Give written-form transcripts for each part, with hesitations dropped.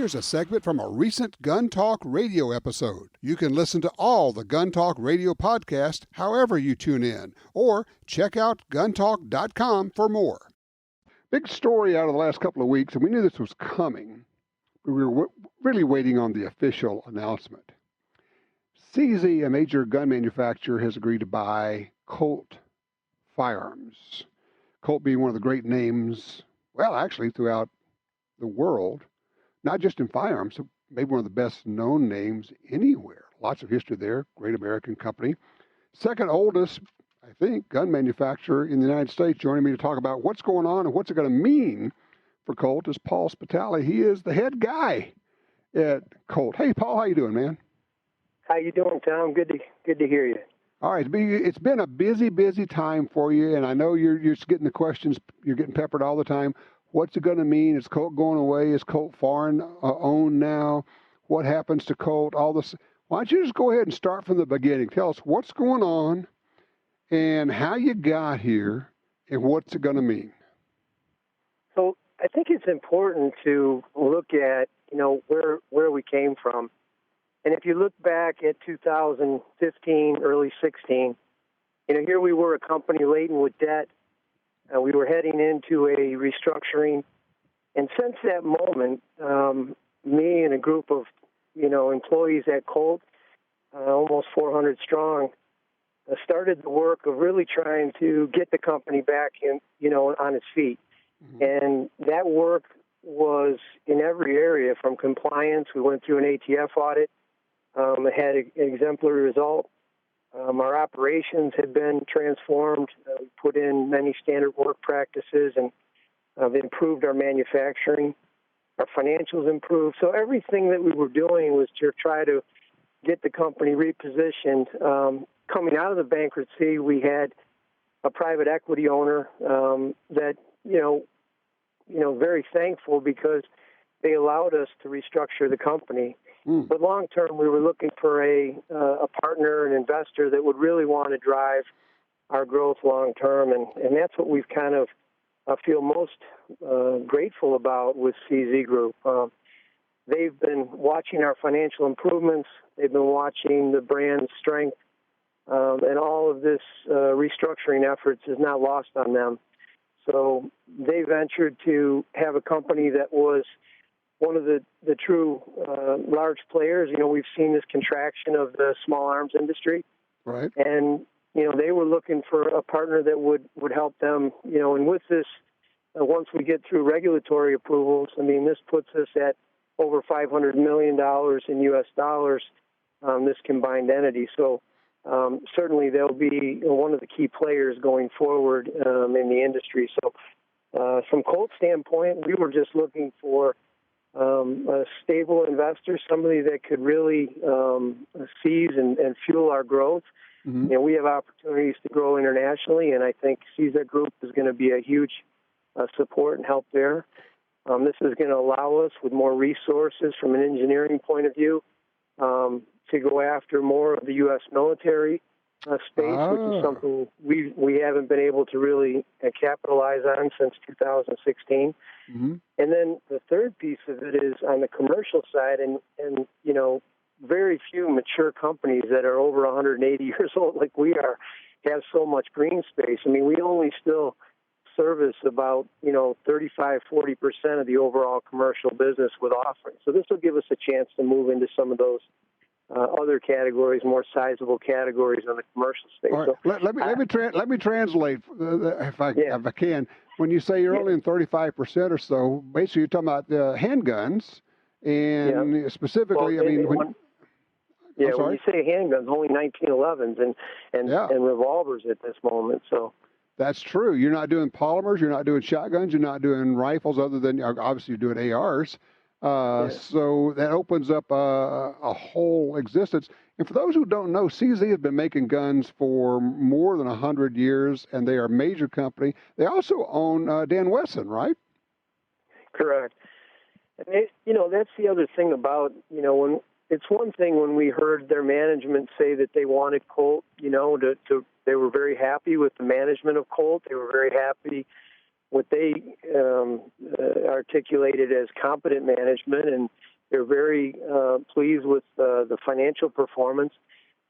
Here's a segment from a recent Gun Talk radio episode. You can listen to all the Gun Talk radio podcasts however you tune in, or check out guntalk.com for more. Big story out of the last couple of weeks, and we knew this was coming. We were really waiting on the official announcement. CZ, a major gun manufacturer, has agreed to buy Colt firearms. Colt being one of the great names, well, actually throughout the world, not just in firearms, maybe one of the best known names anywhere. Lots of history there, great American company. Second oldest, I think, gun manufacturer in the United States. Joining me to talk about what's going on and what's it going to mean for Colt is Paul Spitale. He is the head guy at Colt. Hey, Paul, how you doing, man? How you doing, Tom? Good to hear you. All right, it's been a busy time for you, and I know you're just getting the questions. You're getting peppered all the time. What's it going to mean? Is Colt going away? Is Colt foreign owned now? What happens to Colt? All this. Why don't you just go ahead and start from the beginning? Tell us what's going on and how you got here and what's it going to mean. So I think it's important to look at, where we came from. And if you look back at 2015, early 16, here we were, a company laden with debt. We were heading into a restructuring. And since that moment, me and a group of, employees at Colt, almost 400 strong, started the work of really trying to get the company back on its feet. Mm-hmm. And that work was in every area, from compliance. We went through an ATF audit. It had an exemplary result. Our operations had been transformed. We put in many standard work practices and improved our manufacturing. Our financials improved. So everything that we were doing was to try to get the company repositioned. Coming out of the bankruptcy, we had a private equity owner that, very thankful because they allowed us to restructure the company. But long term, we were looking for a partner, an investor that would really want to drive our growth long term, and that's what we've kind of feel most grateful about with CZ Group. They've been watching our financial improvements. They've been watching the brand strength, and all of this restructuring efforts is not lost on them. So they ventured to have a company that was one of the true large players. We've seen this contraction of the small arms industry. Right. And, they were looking for a partner that would help them, and with this, once we get through regulatory approvals, this puts us at over $500 million in U.S. dollars, this combined entity. So certainly they'll be one of the key players going forward in the industry. So from Colt's standpoint, we were just looking for a stable investor, somebody that could really seize and fuel our growth. Mm-hmm. We have opportunities to grow internationally, and I think CZ Group is going to be a huge support and help there. This is going to allow us with more resources from an engineering point of view to go after more of the U.S. military space, which is something we haven't been able to really capitalize on since 2016. Mm-hmm. And then the third piece of it is on the commercial side, and very few mature companies that are over 180 years old like we are have so much green space. We only still service about 35-40% of the overall commercial business with offerings. So this will give us a chance to move into some of those other categories, more sizable categories on the commercial space. All right. So, let me translate if I can. When you say you're only in 35% or so, basically you're talking about handguns, and specifically, when you say handguns, only 1911s and revolvers at this moment. So that's true. You're not doing polymers. You're not doing shotguns. You're not doing rifles, other than obviously you're doing ARs. So that opens up a whole existence. And for those who don't know, CZ has been making guns for more than 100 years, and they are a major company. They also own Dan Wesson, right? Correct. And that's the other thing about, when it's one thing when we heard their management say that they wanted Colt, they were very happy with the management of Colt. They were very happy what they articulated as competent management, and They're very pleased with the financial performance.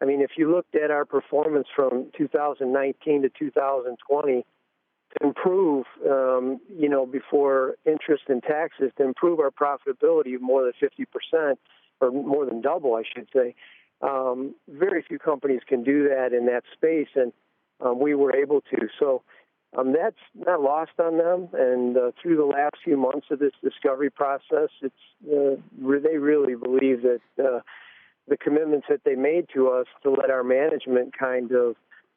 I mean, if you looked at our performance from 2019 to 2020, to improve, before interest and taxes, to improve our profitability more than 50%, or more than double, I should say. Very few companies can do that in that space, and we were able to. So that's not lost on them. And through the last few months of this discovery process, they really believe that the commitments that they made to us to let our management kind of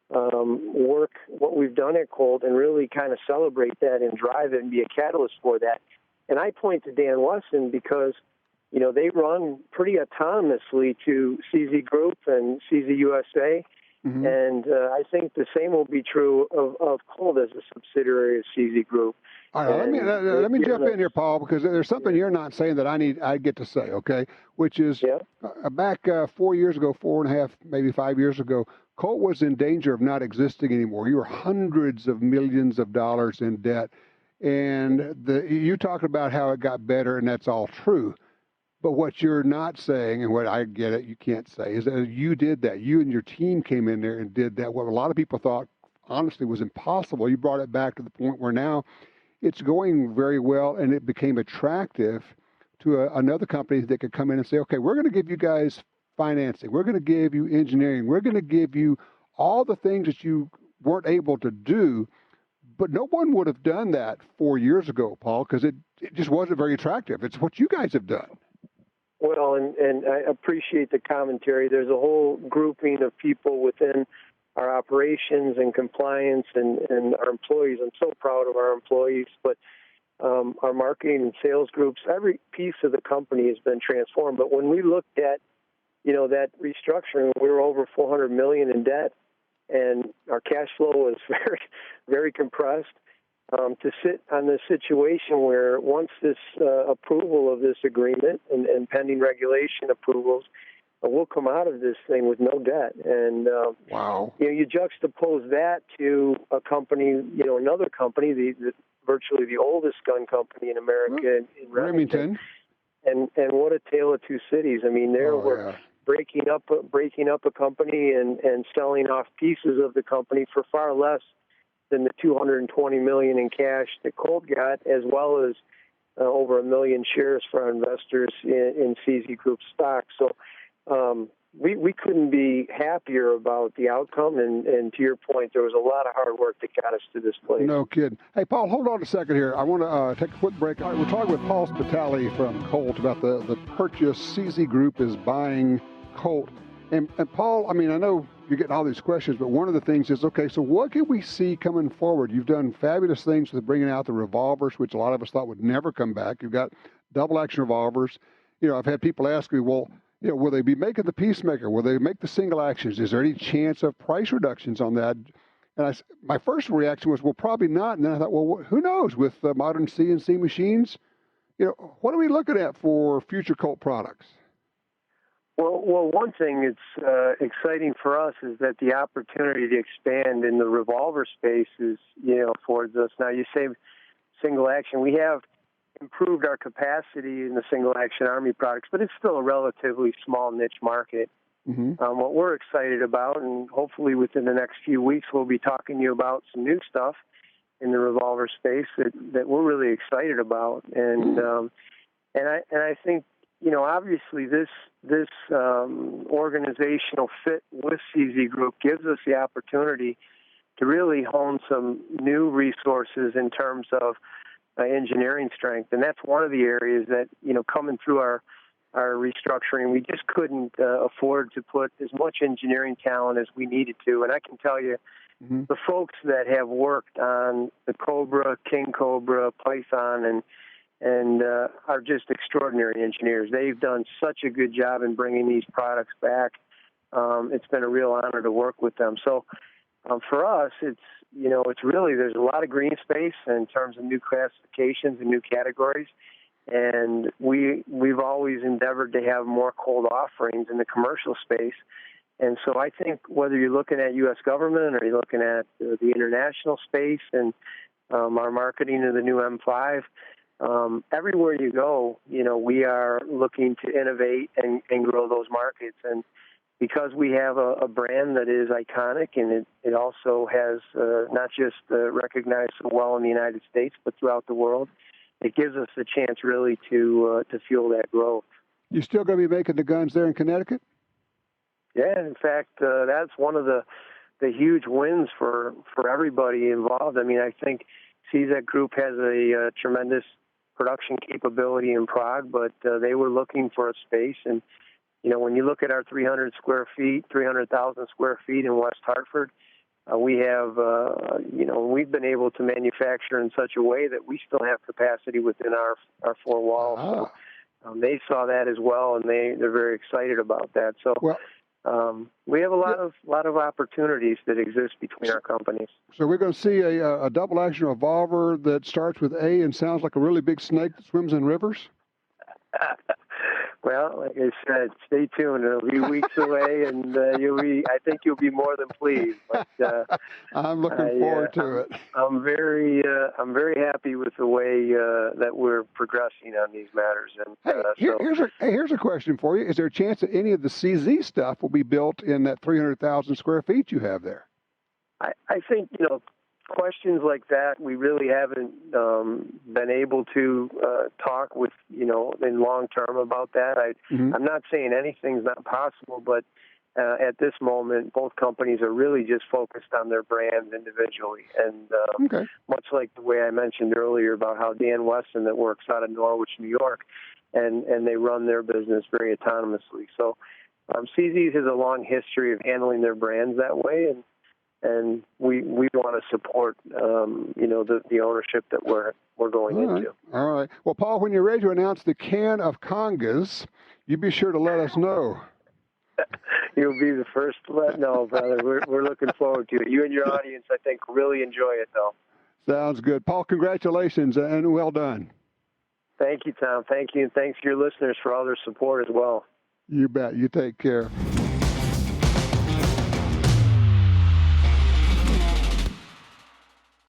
work what we've done at Colt and really kind of celebrate that and drive it and be a catalyst for that. And I point to Dan Wesson because, they run pretty autonomously to CZ Group and CZ USA. Mm-hmm. And I think the same will be true of Colt as a subsidiary of CZ Group. All right, let me jump in here, Paul, because there's something you're not saying that I get to say, okay? Which is back 4 years ago, 4.5, maybe 5 years ago, Colt was in danger of not existing anymore. You were hundreds of millions of dollars in debt, and you talked about how it got better, and that's all true. But what you're not saying, and what I get it, you can't say, is that you did that. You and your team came in there and did that. What a lot of people thought, honestly, was impossible. You brought it back to the point where now it's going very well, and it became attractive to another company that could come in and say, okay, we're going to give you guys financing. We're going to give you engineering. We're going to give you all the things that you weren't able to do. But no one would have done that 4 years ago, Paul, because it just wasn't very attractive. It's what you guys have done. Well, and I appreciate the commentary. There's a whole grouping of people within our operations and compliance and our employees. I'm so proud of our employees, but our marketing and sales groups, every piece of the company has been transformed. But when we looked at, that restructuring, we were over $400 million in debt, and our cash flow was very, very compressed. To sit on this situation where once this approval of this agreement and pending regulation approvals, we'll come out of this thing with no debt. And wow, you juxtapose that to a company, another company, virtually the oldest gun company in America, in Remington, and what a tale of two cities. I mean, we're breaking up a company and selling off pieces of the company for far less than the $220 million in cash that Colt got, as well as over 1 million shares for our investors in CZ Group stock. So we couldn't be happier about the outcome. And to your point, there was a lot of hard work that got us to this place. No kidding. Hey, Paul, hold on a second here. I want to take a quick break. All right, we're talking with Paul Spitale from Colt about the purchase. CZ Group is buying Colt. And Paul, I mean, I know you're getting all these questions, but one of the things is, okay, so what can we see coming forward? You've done fabulous things with bringing out the revolvers, which a lot of us thought would never come back. You've got double-action revolvers. I've had people ask me, well, will they be making the Peacemaker? Will they make the single actions? Is there any chance of price reductions on that? And my first reaction was, well, probably not. And then I thought, well, who knows? With modern CNC machines, what are we looking at for future Colt products? Well, one thing that's exciting for us is that the opportunity to expand in the revolver space is, affords us. Now, you say single action. We have improved our capacity in the single action Army products, but it's still a relatively small niche market. Mm-hmm. What we're excited about, and hopefully within the next few weeks, we'll be talking to you about some new stuff in the revolver space that we're really excited about. And I think, obviously this organizational fit with CZ Group gives us the opportunity to really hone some new resources in terms of engineering strength. And that's one of the areas that, coming through our restructuring, we just couldn't afford to put as much engineering talent as we needed to. And I can tell you, mm-hmm. the folks that have worked on the Cobra, King Cobra, Python, and are just extraordinary engineers. They've done such a good job in bringing these products back. It's been a real honor to work with them. So for us, it's really, there's a lot of green space in terms of new classifications and new categories. And we've always endeavored to have more Colt offerings in the commercial space. And so I think whether you're looking at U.S. government or you're looking at the international space and our marketing of the new M5, everywhere you go, we are looking to innovate and grow those markets. And because we have a brand that is iconic, and it also has not just recognized so well in the United States, but throughout the world, it gives us a chance really to fuel that growth. You still going to be making the guns there in Connecticut? Yeah, in fact, that's one of the huge wins for everybody involved. I mean, I think CZEC Group has a tremendous production capability in Prague, but they were looking for a space. And, when you look at our 300,000 square feet in West Hartford, we have, we've been able to manufacture in such a way that we still have capacity within our four walls. Ah. So they saw that as well, and they're very excited about that. So we have a lot of opportunities that exist between our companies. So we're going to see a double-action revolver that starts with A and sounds like a really big snake that swims in rivers? Well, like I said, stay tuned. It'll be weeks away, and I think you'll be more than pleased. But I'm looking forward to it. I'm very happy with the way that we're progressing on these matters. And here's a question for you: is there a chance that any of the CZ stuff will be built in that 300,000 square feet you have there? I think questions like that, we really haven't been able to talk with, in long term about that. I'm not saying anything's not possible, but at this moment, both companies are really just focused on their brands individually. And much like the way I mentioned earlier about how Dan Weston that works out of Norwich, New York, and they run their business very autonomously. So CZ has a long history of handling their brands that way, and we want to support the ownership that we're going into. All right. Well, Paul, when you're ready to announce the can of congas, you be sure to let us know. You'll be the first to let know, brother. We're looking forward to it. You and your audience, I think, really enjoy it, though. Sounds good. Paul, congratulations and well done. Thank you, Tom. Thank you, and thanks to your listeners for all their support as well. You bet. You take care.